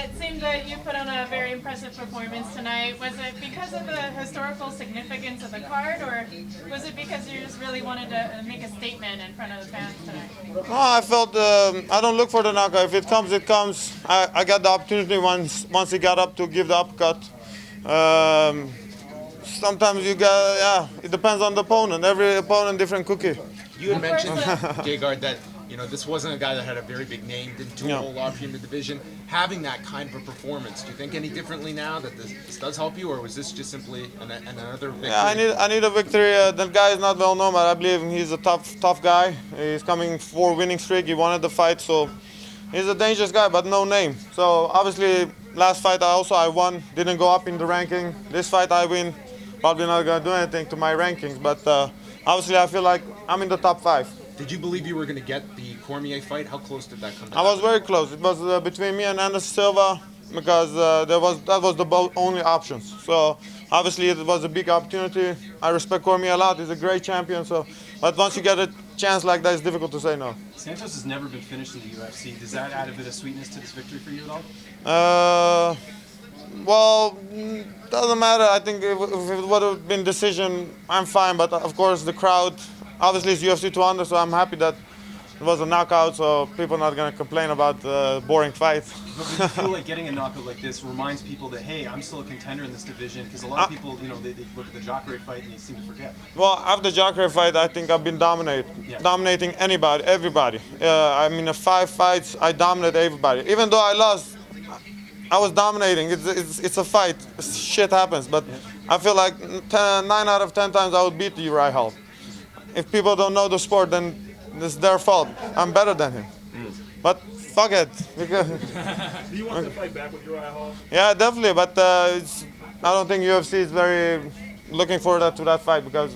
it seemed that you put on a very impressive performance tonight. Was it because of the historical significance of the card, or was it because you just really wanted to make a statement in front of the fans tonight? No, I felt I don't look for the knockout. If it comes, it comes. I got the opportunity once he got up to give the uppercut. Sometimes you got, it depends on the opponent. Every opponent, different cookie. You had mentioned, Gegard, that this wasn't a guy that had a very big name, didn't do a whole lot for you in the division. Having that kind of a performance, do you think any differently now that this does help you, or was this just simply another victory? Yeah, I need a victory. That guy is not well known, but I believe he's a tough guy. He's coming 4 winning streak. He wanted the fight, so he's a dangerous guy, but no name. So obviously, last fight I won, didn't go up in the ranking. This fight I win, probably not gonna do anything to my rankings, but obviously I feel like I'm in the top 5. Did you believe you were going to get the Cormier fight? How close did that come to? I was very close. It was between me and Anderson Silva because that was the only options. So obviously it was a big opportunity. I respect Cormier a lot. He's a great champion. But once you get a chance like that, it's difficult to say no. Santos has never been finished in the UFC. Does that add a bit of sweetness to this victory for you at all? Well, doesn't matter. I think if it would have been decision, I'm fine. But of course, the crowd, obviously it's UFC 200, so I'm happy that it was a knockout, so people are not going to complain about the boring fight. But do you feel like getting a knockout like this reminds people that, hey, I'm still a contender in this division? Because a lot of people, they look at the Jacare fight and they seem to forget. Well, after the Jacare fight, I think I've been dominating everybody. I mean, in 5 fights, I dominated everybody. Even though I lost, I was dominating. It's a fight. Shit happens. But I feel like 9 out of 10 times I would beat Uriah Hall. If people don't know the sport, then it's their fault. I'm better than him. But fuck it. Because do you want to fight back with Uriah Hall? Yeah, definitely. But I don't think UFC is very looking forward to that fight because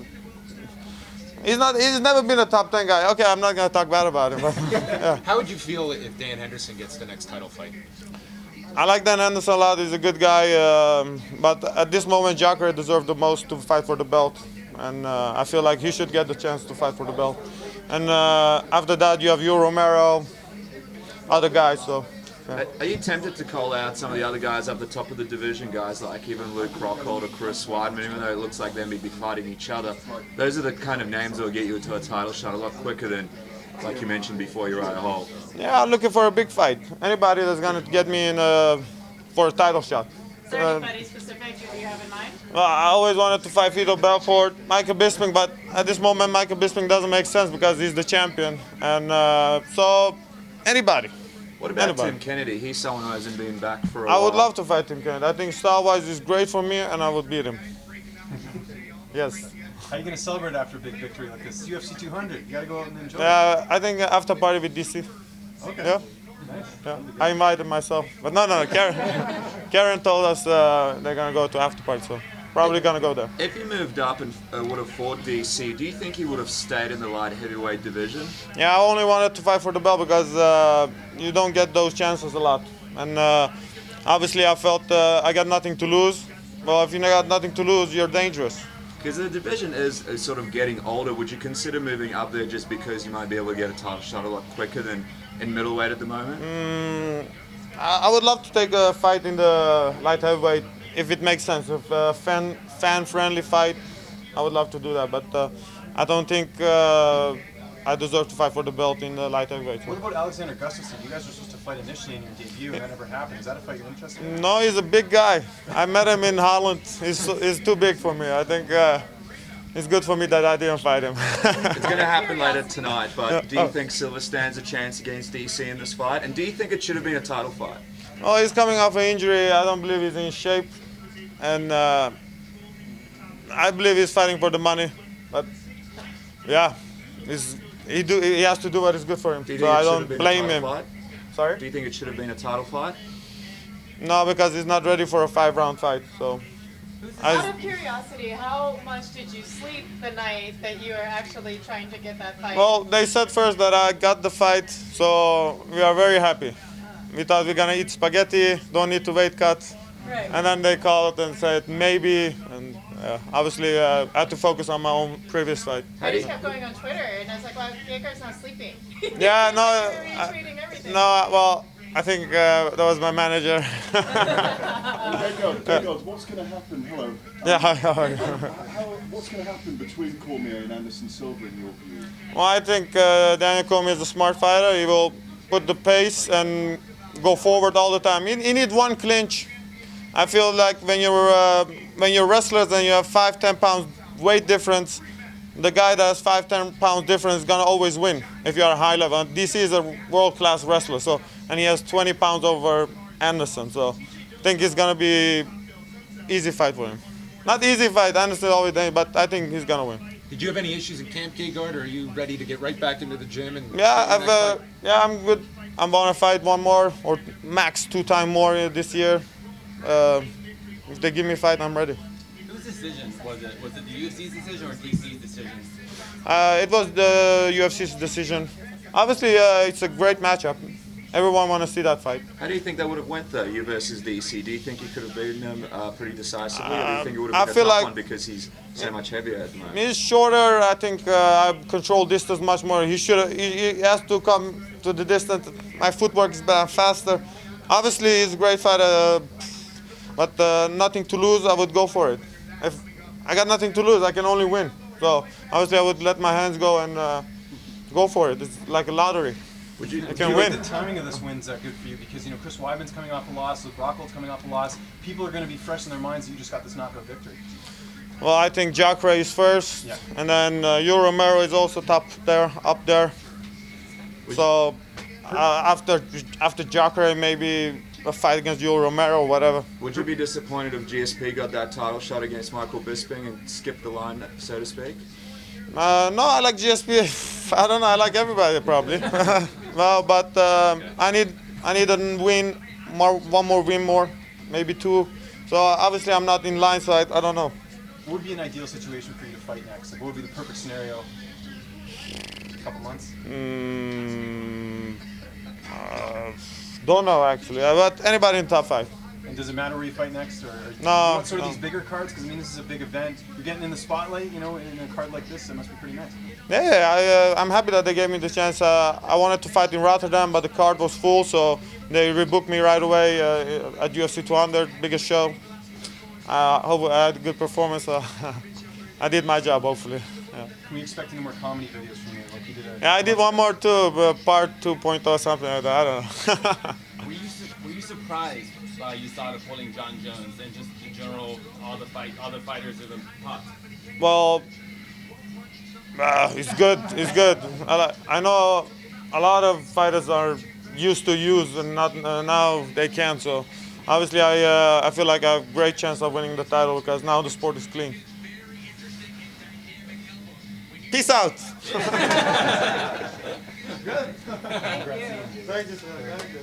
he's never been a top 10 guy. Okay, I'm not gonna talk bad about him. But, yeah. How would you feel if Dan Henderson gets the next title fight? I like Dan Henderson a lot. He's a good guy. But at this moment, Jacare deserves the most to fight for the belt. And I feel like he should get the chance to fight for the belt. And after that, you have Romero, other guys. So, yeah. Are you tempted to call out some of the other guys up the top of the division, guys like even Luke Rockhold or Chris Weidman, even though it looks like they may be fighting each other? Those are the kind of names that will get you into a title shot a lot quicker than, like you mentioned before, Uriah Hall. Yeah, I'm looking for a big fight. Anybody that's going to get me in for a title shot. Is there anybody specific that you have in mind? Well, I always wanted to fight Vitor Belfort, Michael Bisping, but at this moment Michael Bisping doesn't make sense because he's the champion. And so, anybody. What about Tim Kennedy? He's someone who hasn't been back for a while. while. I would love to fight Tim Kennedy. I think style-wise he's great for me, and I would beat him. Yes. How are you going to celebrate after a big victory like this? UFC 200. You got to go out and enjoy it. I think after party with DC. Okay. Yeah. Nice. Yeah. I invited myself, but no. Karen told us they're gonna go to after party, so probably gonna go there. If he moved up and would have fought DC, do you think he would have stayed in the light heavyweight division? Yeah, I only wanted to fight for the belt because you don't get those chances a lot, and obviously I felt I got nothing to lose. Well, if you got nothing to lose, you're dangerous. Because the division is sort of getting older. Would you consider moving up there just because you might be able to get a title shot a lot quicker than in middleweight at the moment? I would love to take a fight in the light heavyweight if it makes sense. If a fan-friendly fight, I would love to do that. But I don't think I deserve to fight for the belt in the light heavyweight. What about Alexander Gustafsson? You guys were supposed to fight initially in your debut, and that never happened. Is that a fight you're interested in? No, he's a big guy. I met him in Holland. He's too big for me. I think it's good for me that I didn't fight him. It's going to happen later tonight, but do you think Silva stands a chance against DC in this fight? And do you think it should have been a title fight? Oh, he's coming off an injury. I don't believe he's in shape. And I believe he's fighting for the money. But, yeah, he has to do what is good for him. So I don't blame him. Sorry? Do you think it should have been a title fight? No, because he's not ready for a 5-round fight. So. Out of curiosity, how much did you sleep the night that you were actually trying to get that fight? Well, they said first that I got the fight, so we are very happy. We thought we're gonna eat spaghetti, don't need to weight cut. Right. And then they called and said maybe, and obviously I had to focus on my own previous fight. I just kept going on Twitter, and I was like, well, Gegard's not sleeping. Yeah, no, retweeting everything. no. Well, I think that was my manager. Gegard, what's going to happen? Hello. Yeah, how are you? What's going to happen between Cormier and Anderson Silva in your view? Well, I think Daniel Cormier is a smart fighter. He will put the pace and go forward all the time. He need one clinch. I feel like when you're wrestlers and you have 5-10 pounds weight difference, the guy that has 5-10 pounds difference is gonna always win if you are high level. And DC is a world-class wrestler, and he has 20 pounds over Anderson, so I think it's gonna be easy fight for him. Not easy fight, Anderson always does, but I think he's gonna win. Did you have any issues in camp, Gegard, or are you ready to get right back into the gym? And Yeah, I'm good. I'm gonna fight one more or max 2 times more this year. If they give me a fight, I'm ready. Whose decision was it? Was it the UFC's decision or DC's decision? It was the UFC's decision. Obviously, it's a great matchup. Everyone want to see that fight. How do you think that would have went though, you versus DC? Do you think you could have beaten him pretty decisively, or do you think it would have been a tough one because he's so much heavier at the moment? He's shorter. I think I control distance much more. He has to come to the distance. My footwork is better, faster. Obviously, he's a great fighter, but nothing to lose. I would go for it. If I got nothing to lose, I can only win. So obviously, I would let my hands go and go for it. It's like a lottery. Would you can win. the timing of this win's good for you? Because, Chris Weidman's coming off a loss, Luke Rockhold's coming off a loss. People are going to be fresh in their minds that you just got this knockout victory. Well, I think Jacare is first, Yeah. and then Yoel Romero is also up there. So after Jacare, maybe a fight against Yoel Romero or whatever. Would you be disappointed if GSP got that title shot against Michael Bisping and skipped the line, so to speak? No, I like GSP. I don't know. I like everybody probably. Well, but I need a win, one more win more, maybe 2. So obviously I'm not in line, so I don't know. What would be an ideal situation for you to fight next? Like, what would be the perfect scenario? A couple months? Don't know actually. But anybody in top 5. And does it matter where you fight next, or do you No, want sort of no. these bigger cards? Because this is a big event. You're getting in the spotlight, in a card like this. It must be pretty nice. Yeah, I'm happy that they gave me the chance. I wanted to fight in Rotterdam, but the card was full, so they rebooked me right away at UFC 200, biggest show. Hope I had a good performance. I did my job, hopefully. Yeah. Can we expect any more comedy videos from you? Like you did Yeah, I did one more too, but part 2.0 something like that. I don't know. Were you surprised by USADA pulling John Jones and just the general all the fighters are the popped? Well, it's good. It's good. I know a lot of fighters are used to use and not now they can't. So obviously, I feel like I have a great chance of winning the title because now the sport is clean. Peace out. Thank you. Thank you.